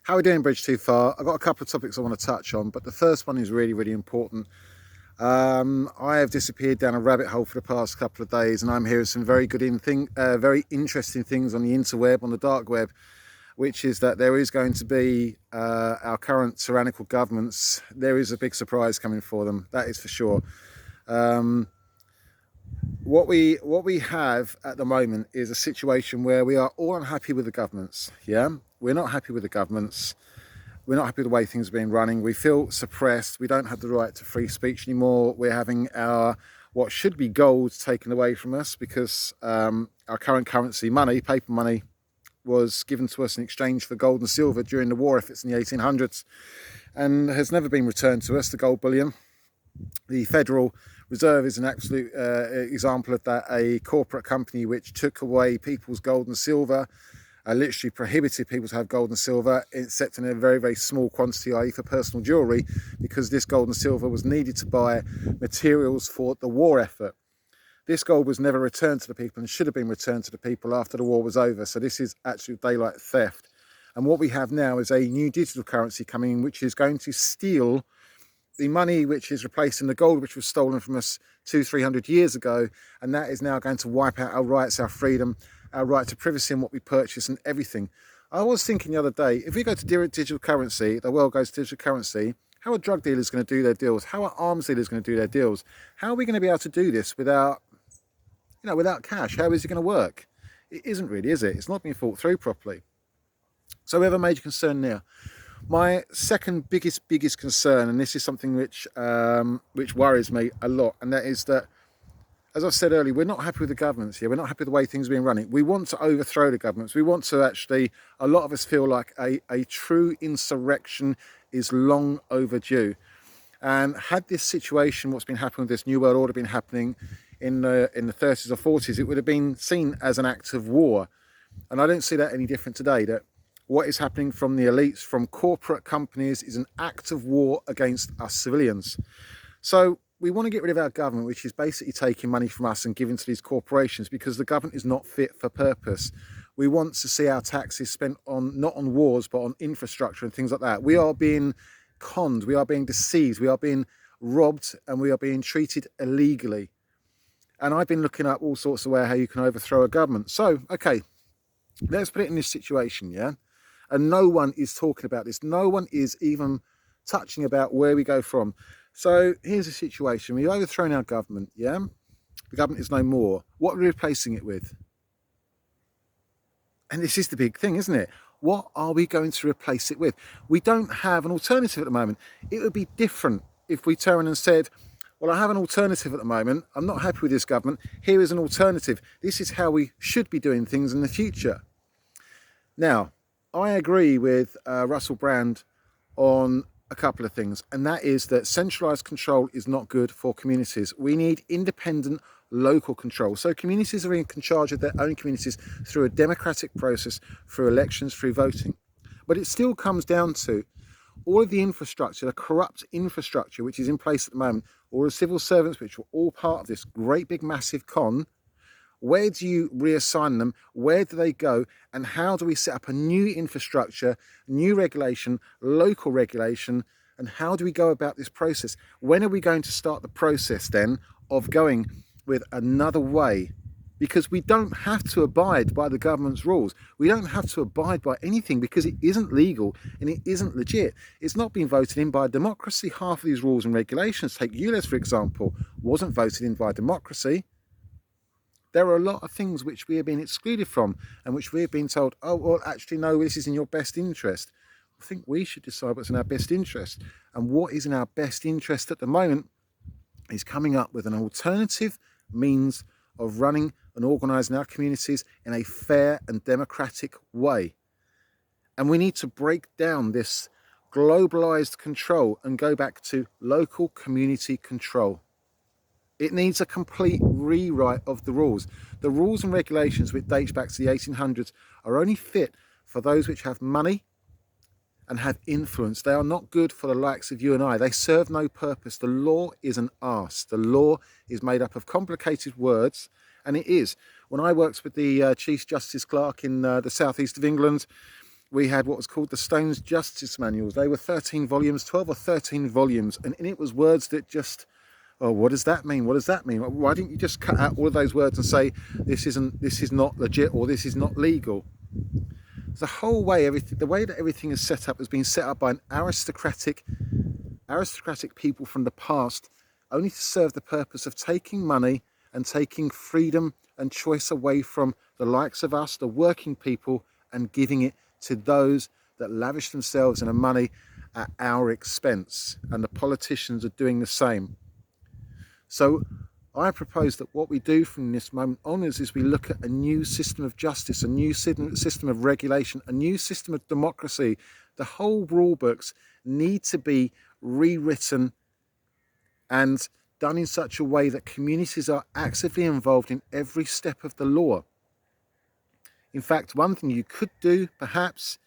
How are we doing, Bridge Too Far? I've got a couple of topics I want to touch on, but the first one is really, really important. I have disappeared down a rabbit hole for the past couple of days, and I'm hearing some very interesting things on the interweb, on the dark web, which is that there is going to be our current tyrannical governments. There is a big surprise coming for them, that is for sure. What we have at the moment is a situation where we are all unhappy with the governments. Yeah, we're not happy with the governments. We're not happy with the way things have been running. We feel suppressed. We don't have the right to free speech anymore. We're having our what should be gold taken away from us because our current currency, money, paper money, was given to us in exchange for gold and silver during the war efforts in the 1800s and has never been returned to us, the gold bullion. The Federal Reserve is an absolute example of that, a corporate company which took away people's gold and silver, literally prohibited people to have gold and silver, except in a very, very small quantity, i.e. for personal jewellery, because this gold and silver was needed to buy materials for the war effort. This gold was never returned to the people and should have been returned to the people after the war was over. So this is actually daylight theft. And what we have now is a new digital currency coming in, which is going to steal the money which is replacing the gold which was stolen from us 200-300 years ago, and that is now going to wipe out our rights, our freedom, our right to privacy and what we purchase and everything. I was thinking the other day, if we go to digital currency, the world goes to digital currency, how are drug dealers going to do their deals? How are arms dealers going to do their deals? How are we going to be able to do this without cash? How is it going to work? It isn't really, is it? It's not being thought through properly. So we have a major concern now. My second biggest concern, and this is something which worries me a lot, and that is that, as I said earlier, we're not happy with the governments here. We're not happy with the way things are being running. We want to overthrow the governments. We want to actually, a lot of us feel like a true insurrection is long overdue. And had this situation, what's been happening with this New World Order been happening in the 30s or 40s, it would have been seen as an act of war. And I don't see that any different today, that what is happening from the elites, from corporate companies, is an act of war against us civilians. So we want to get rid of our government, which is basically taking money from us and giving to these corporations, because the government is not fit for purpose. We want to see our taxes spent on, not on wars, but on infrastructure and things like that. We are being conned, we are being deceived, we are being robbed, and we are being treated illegally. And I've been looking up all sorts of ways how you can overthrow a government. So, okay, let's put it in this situation, yeah? And no one is talking about this. No one is even touching about where we go from. So here's the situation. We've overthrown our government, yeah? The government is no more. What are we replacing it with? And this is the big thing, isn't it? What are we going to replace it with? We don't have an alternative at the moment. It would be different if we turned and said, well, I have an alternative at the moment. I'm not happy with this government. Here is an alternative. This is how we should be doing things in the future. Now, I agree with Russell Brand on a couple of things, and that is that centralised control is not good for communities. We need independent local control. So communities are in charge of their own communities through a democratic process, through elections, through voting. But it still comes down to all of the infrastructure, the corrupt infrastructure which is in place at the moment, all the civil servants which were all part of this great big massive con. Where do you reassign them? Where do they go? And how do we set up a new infrastructure, new regulation, local regulation? And how do we go about this process? When are we going to start the process then of going with another way? Because we don't have to abide by the government's rules. We don't have to abide by anything because it isn't legal and it isn't legit. It's not been voted in by democracy. Half of these rules and regulations, take ULEZ for example, wasn't voted in by democracy. There are a lot of things which we have been excluded from and which we have been told, oh, well, actually, no, this is in your best interest. I think we should decide what's in our best interest. And what is in our best interest at the moment is coming up with an alternative means of running and organising our communities in a fair and democratic way. And we need to break down this globalised control and go back to local community control. It needs a complete rewrite of the rules. The rules and regulations which dates back to the 1800s are only fit for those which have money and have influence. They are not good for the likes of you and I. They serve no purpose. The law is an arse. The law is made up of complicated words, and it is. When I worked with the Chief Justice Clerk in the southeast of England, we had what was called the Stones Justice Manuals. They were 13 volumes, 12 or 13 volumes, and in it was words that just, oh, what does that mean? What does that mean? Why didn't you just cut out all of those words and say this is not legit, or this is not legal? The whole way, the way that everything is set up has been set up by an aristocratic people from the past, only to serve the purpose of taking money and taking freedom and choice away from the likes of us, the working people, and giving it to those that lavish themselves in the money at our expense. And the politicians are doing the same. So I propose that what we do from this moment onwards is we look at a new system of justice, a new system of regulation, a new system of democracy. The whole rule books need to be rewritten and done in such a way that communities are actively involved in every step of the law. In fact, one thing you could do, perhaps,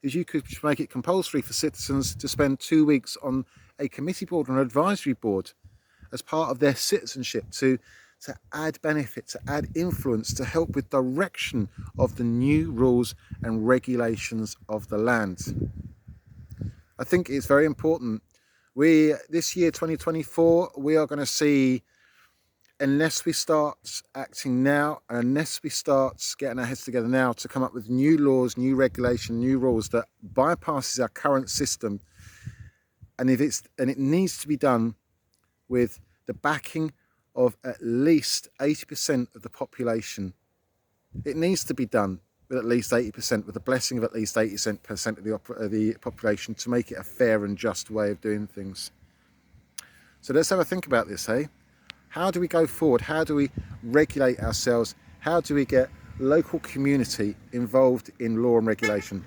is you could make it compulsory for citizens to spend 2 weeks on a committee board or an advisory board as part of their citizenship, to add benefit, to add influence, to help with direction of the new rules and regulations of the land. I think it's very important. This year, 2024, we are going to see, unless we start acting now, and unless we start getting our heads together now to come up with new laws, new regulation, new rules that bypasses our current system, and it needs to be done with the backing of at least 80% of the population. It needs to be done with at least 80%, with the blessing of at least 80% of the population, to make it a fair and just way of doing things. So let's have a think about this, hey? How do we go forward? How do we regulate ourselves? How do we get local community involved in law and regulation?